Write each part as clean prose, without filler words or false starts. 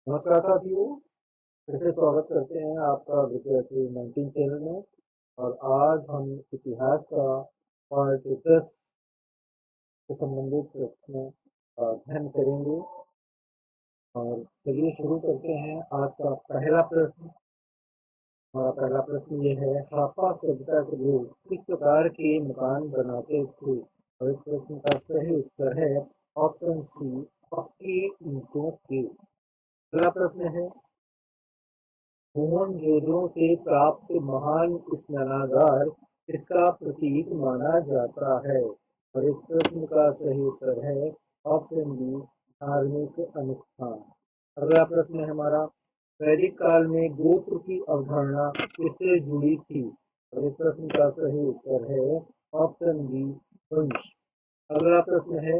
नमस्कार साथियों। फिर से स्वागत करते हैं आपका विद्यार्थी 19 चैनल में। और आज हम इतिहास का पार्ट 10 से संबंधित प्रश्न अध्ययन करेंगे। और चलिए शुरू करते हैं। आज का पहला प्रश्न, हमारा पहला प्रश्न ये है, हड़प्पा सभ्यता के लोग किस प्रकार के मकान बनाते थे? और इस प्रश्न का सही उत्तर है ऑप्शन सी, पक्के ईंटों के। अगला प्रश्न है, मोहनजोदड़ो से प्राप्त महान स्नानागार किसका प्रतीक माना जाता है? और इस प्रश्न का सही उत्तर है ऑप्शन बी, धार्मिक अनुष्ठान। अगला प्रश्न है हमारा, वैदिक काल में गोत्र की अवधारणा किससे जुड़ी थी? और इस प्रश्न का सही उत्तर है ऑप्शन बी, वंश। अगला प्रश्न है,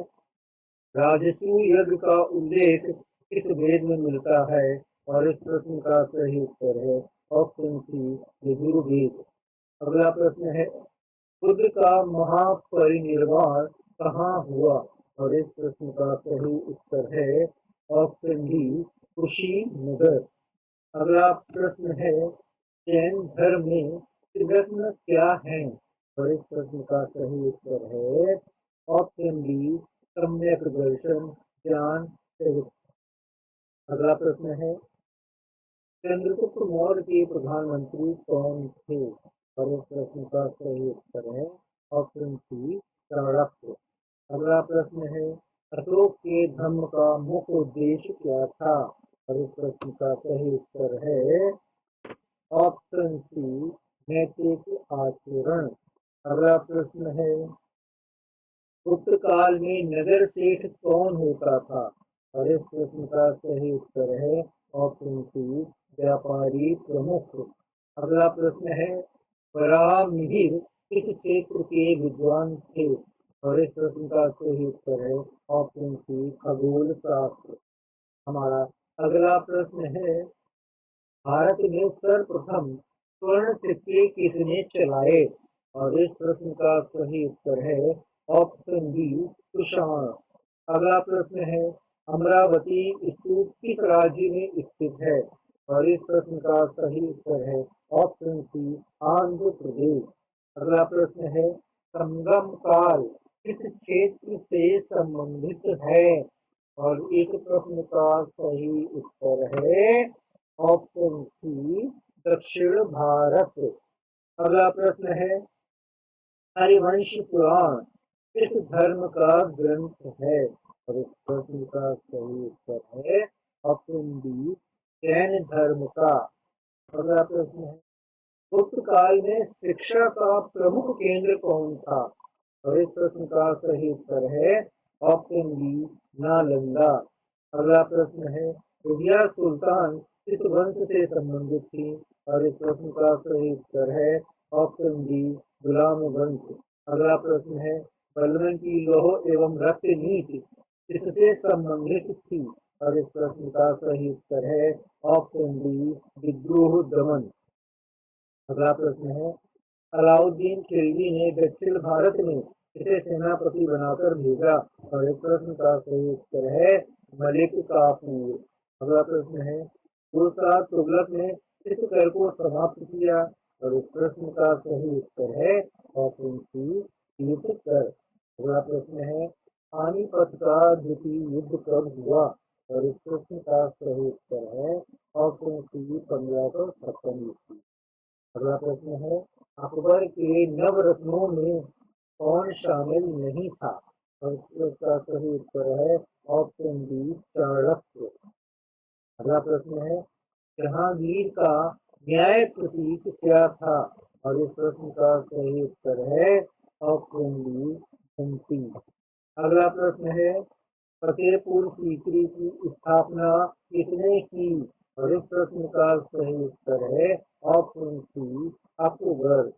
राजसूय यज्ञ का उल्लेख किस वेद में मिलता है? और इस प्रश्न का सही उत्तर है ऑप्शन सी, यजुर्वेद। अगला प्रश्न है, बुद्ध का महापरिनिर्वाण कहाँ हुआ? और इस प्रश्न का सही उत्तर है ऑप्शन डी, कुशीनगर। अगला प्रश्न है, जैन धर्म में त्रिरत्न क्या है? और इस प्रश्न का सही उत्तर है ऑप्शन बी, सम्यक दर्शन, ज्ञान, चरित्र। अगला प्रश्न है, चंद्रगुप्त मौर्य के प्रधानमंत्री कौन थे? और इस प्रश्न का सही उत्तर है ऑप्शन सी, चाणक्य। अगला प्रश्न है, अशोक के धम्म का मुख्य उद्देश्य क्या था? और इस प्रश्न का सही उत्तर है ऑप्शन सी, नैतिक आचरण। अगला प्रश्न है, गुप्त काल में नगर सेठ कौन होता था? और इस प्रश्न का सही उत्तर है ऑप्शन सी, व्यापारी प्रमुख। अगला प्रश्न है, वराह मिहिर किस क्षेत्र के विद्वान थे? और इस प्रश्न का सही उत्तर है ऑप्शन सी, खगोल शास्त्र। हमारा अगला प्रश्न है, भारत में सर्वप्रथम स्वर्ण सिक्के किसने चलाए? और इस प्रश्न का सही उत्तर है ऑप्शन बी, कुषाण। अगला प्रश्न है, अमरावती स्तूप किस राज्य में स्थित है? और इस प्रश्न का सही उत्तर है ऑप्शन सी, आंध्र प्रदेश। अगला प्रश्न है, संगम काल किस क्षेत्र से संबंधित है? और इस प्रश्न का सही उत्तर है ऑप्शन सी, दक्षिण भारत। अगला प्रश्न है, हरिवंश पुराण किस धर्म का ग्रंथ है? और इस प्रश्न का सही उत्तर है ऑप्शन बी, जैन धर्म का। अगला प्रश्न है, गुप्त काल में शिक्षा का प्रमुख केंद्र कौन था? और इस प्रश्न का सही उत्तर है ऑप्शन बी, नालंदा। अगला प्रश्न है, विजया सुल्तान किस वंश से संबंधित थी? और इस प्रश्न का सही उत्तर है ऑप्शन डी, गुलाम वंश। अगला प्रश्न है, बलबन की लौह एवं रक्त नीति किससे संबंधित थी? और इस प्रश्न का सही उत्तर है ऑप्शन डी, विद्रोह दमन। अगला प्रश्न है, अलाउद्दीन खिलजी ने दक्षिण भारत में इसे सेनापति बनाकर भेजा? और इस प्रश्न का सही उत्तर है मलिक काफूर। अगला प्रश्न है, गुलशाह तुगलक ने किस कर को समाप्त किया? और इस प्रश्न का सही उत्तर है ऑप्शन सी, तीर्थ कर। अगला प्रश्न है, पानीपत का द्वितीय युद्ध कब हुआ? और इस प्रश्न का सही उत्तर है ऑप्शन सी, 1556 ईस्वी। अगला प्रश्न है, अकबर के नवरत्नों में कौन शामिल नहीं था? और इसका सही उत्तर है ऑप्शन बी, चाणक्य। अगला प्रश्न है, जहांगीर का न्याय प्रतीक क्या था? और इस प्रश्न का सही उत्तर है ऑप्शन बी, घंटी। अगला प्रश्न है, फतेहपुर सीकरी की स्थापना किसने की? और इस प्रश्न का सही उत्तर है ऑप्शन सी, अकबर।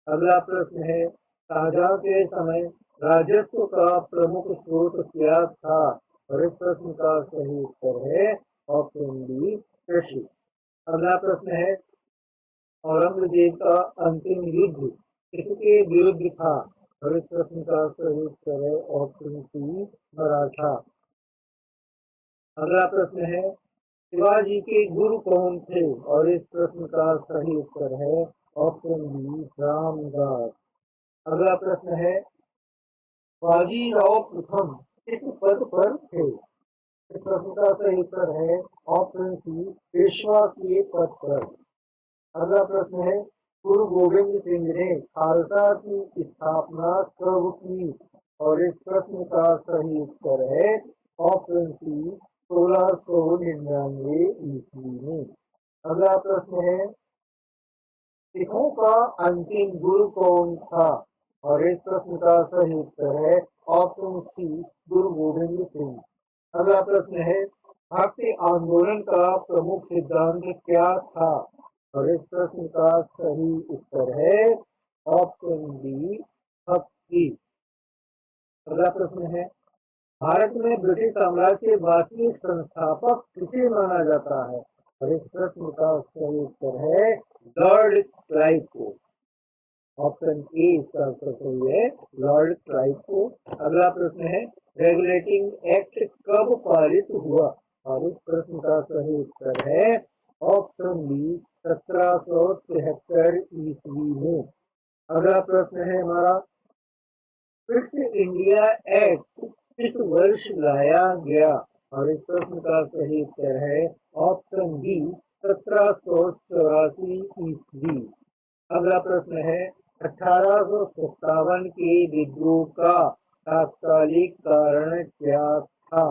अगला प्रश्न है, शाहजहां के समय राजस्व का प्रमुख स्रोत क्या था? और इस प्रश्न का सही उत्तर है ऑप्शन बी, कृषि। अगला प्रश्न है, औरंगजेब का अंतिम युद्ध किसके विरुद्ध था? और इस प्रश्न का सही उत्तर है ऑप्शन सी, मराठा। अगला प्रश्न है, शिवाजी के गुरु कौन थे? और इस प्रश्न का सही उत्तर है ऑप्शन बी रामदास। अगला प्रश्न है बाजीराव प्रथम किस पद पर थे? इस प्रश्न का सही उत्तर है ऑप्शन सी पेशवा के पद पर। अगला प्रश्न है गुरु गोविंद सिंह ने खालसा की स्थापना कब की? और इस प्रश्न का सही उत्तर है ऑप्शन सी 1699 ईस्वी में। अगला प्रश्न है सिखों का अंतिम गुरु कौन था? और इस प्रश्न का सही उत्तर है ऑप्शन सी गुरु गोविंद सिंह। अगला प्रश्न है भक्ति आंदोलन का प्रमुख सिद्धांत क्या था? और इस प्रश्न का सही उत्तर है ऑप्शन बी भक्ति। अगला प्रश्न है भारत में ब्रिटिश साम्राज्य के वास्तविक संस्थापक किसे माना जाता है? और इस प्रश्न का सही उत्तर है लॉर्ड क्लाइव को। ऑप्शन ए इसका उत्तर सही है लॉर्ड क्लाइव को। अगला प्रश्न है रेगुलेटिंग एक्ट कब पारित हुआ? और इस प्रश्न का सही उत्तर है ऑप्शन बी 1773 ईस्वी में। अगला प्रश्न है हमारा फिट्स इंडिया एक्ट किस वर्ष लाया गया? और इस प्रश्न का सही उत्तर है ऑप्शन बी 1784 ईस्वी। अगला प्रश्न है 1857 के विद्रोह का तात्कालिक कारण क्या था?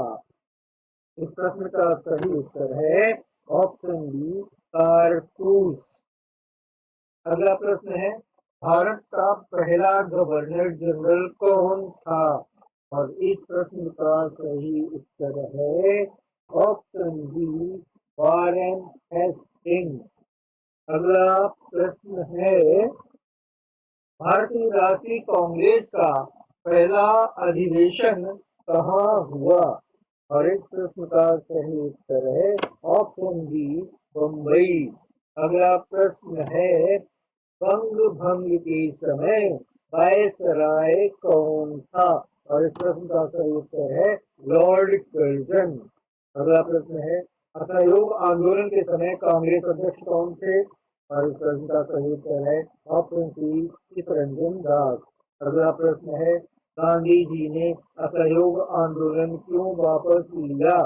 इस प्रश्न का सही उत्तर है ऑप्शन बी कारतूस। अगला प्रश्न है भारत का पहला गवर्नर जनरल कौन था? और इस प्रश्न का सही उत्तर है ऑप्शन बी वॉरेन हेस्टिंग्स। अगला प्रश्न है भारतीय राष्ट्रीय कांग्रेस का पहला अधिवेशन कहाँ हुआ? और इस प्रश्न का सही उत्तर है ऑप्शन बी बम्बई। अगला प्रश्न है बंग भंग के समय वायसराय कौन था? और इस प्रश्न का सही उत्तर है लॉर्ड कर्जन। अगला प्रश्न है असहयोग आंदोलन के समय कांग्रेस अध्यक्ष कौन थे? और इस प्रश्न का सही उत्तर है ऑप्शन सी चित्तरंजन दास। अगला प्रश्न है गांधी जी ने असहयोग आंदोलन क्यों वापस लिया?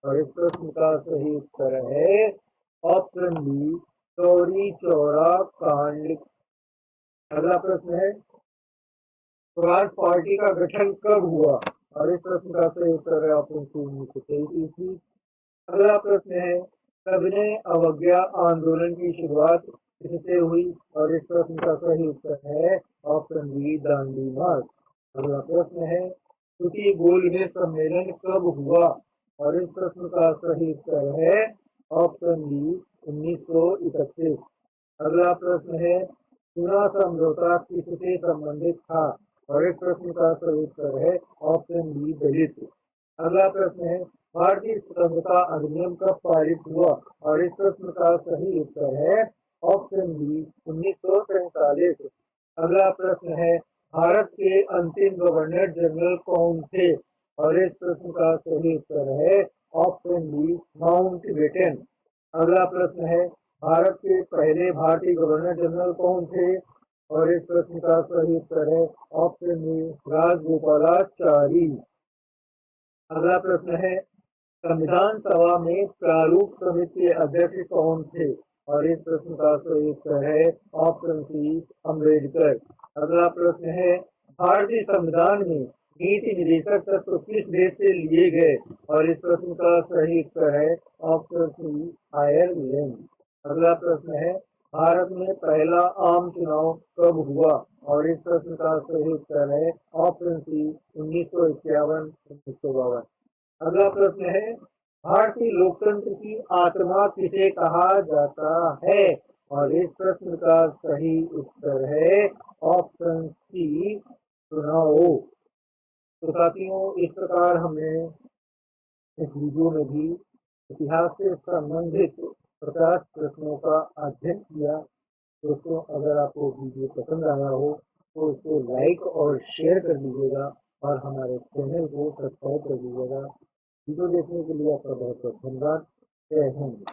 और इस प्रश्न का सही उत्तर है ऑप्शन बी चौरी चौरा कांड। अगला प्रश्न है स्वराज पार्टी का गठन कब हुआ? और इस प्रश्न का सही उत्तर है ऑप्शन सी 1923 ईस्वी। अगला प्रश्न है सविनय अवज्ञा आंदोलन की शुरुआत किससे हुई? और इस प्रश्न का सही उत्तर है ऑप्शन बी दांडी मार्च। अगला प्रश्न है द्वितीय गोलमेज सम्मेलन कब हुआ? और इस प्रश्न का सही उत्तर है ऑप्शन बी 1931। अगला प्रश्न है चुनाव समझौता किससे संबंधित था? और इस प्रश्न का सही उत्तर है ऑप्शन बी दलित। अगला प्रश्न है भारतीय स्वतंत्रता अधिनियम कब पारित हुआ? और इस प्रश्न का सही उत्तर है ऑप्शन बी 1947। अगला प्रश्न है भारत के अंतिम गवर्नर जनरल कौन थे? और इस प्रश्न का सही उत्तर है ऑप्शन बी माउंटबेटन। अगला प्रश्न है भारत के पहले भारतीय गवर्नर जनरल कौन थे? और इस प्रश्न का सही उत्तर है ऑप्शन बी राजगोपालाचारी। अगला प्रश्न है संविधान सभा में प्रारूप समिति के अध्यक्ष कौन थे? और इस प्रश्न का सही उत्तर है ऑप्शन सी अम्बेडकर। अगला प्रश्न है भारतीय संविधान में नीति निदेशक तत्व किस देश से लिए गए? और इस प्रश्न का सही उत्तर है ऑप्शन सी आयरलैंड। अगला प्रश्न है भारत में पहला आम चुनाव कब हुआ? और इस प्रश्न का सही उत्तर है ऑप्शन सी 1951 1952। अगला प्रश्न है भारतीय लोकतंत्र की आत्मा किसे कहा जाता है? और इस प्रश्न का सही उत्तर है ऑप्शन सी चुनाव। तो साथियों इस प्रकार हमने इस वीडियो में भी इतिहास से संबंधित 50 प्रश्नों का अध्ययन किया। दोस्तों अगर आपको वीडियो पसंद आया हो तो इसको लाइक और शेयर कर दीजिएगा और हमारे चैनल को सब्सक्राइब कर दीजिएगा। वीडियो देखने के लिए आपका बहुत बहुत धन्यवाद। जय हिंद।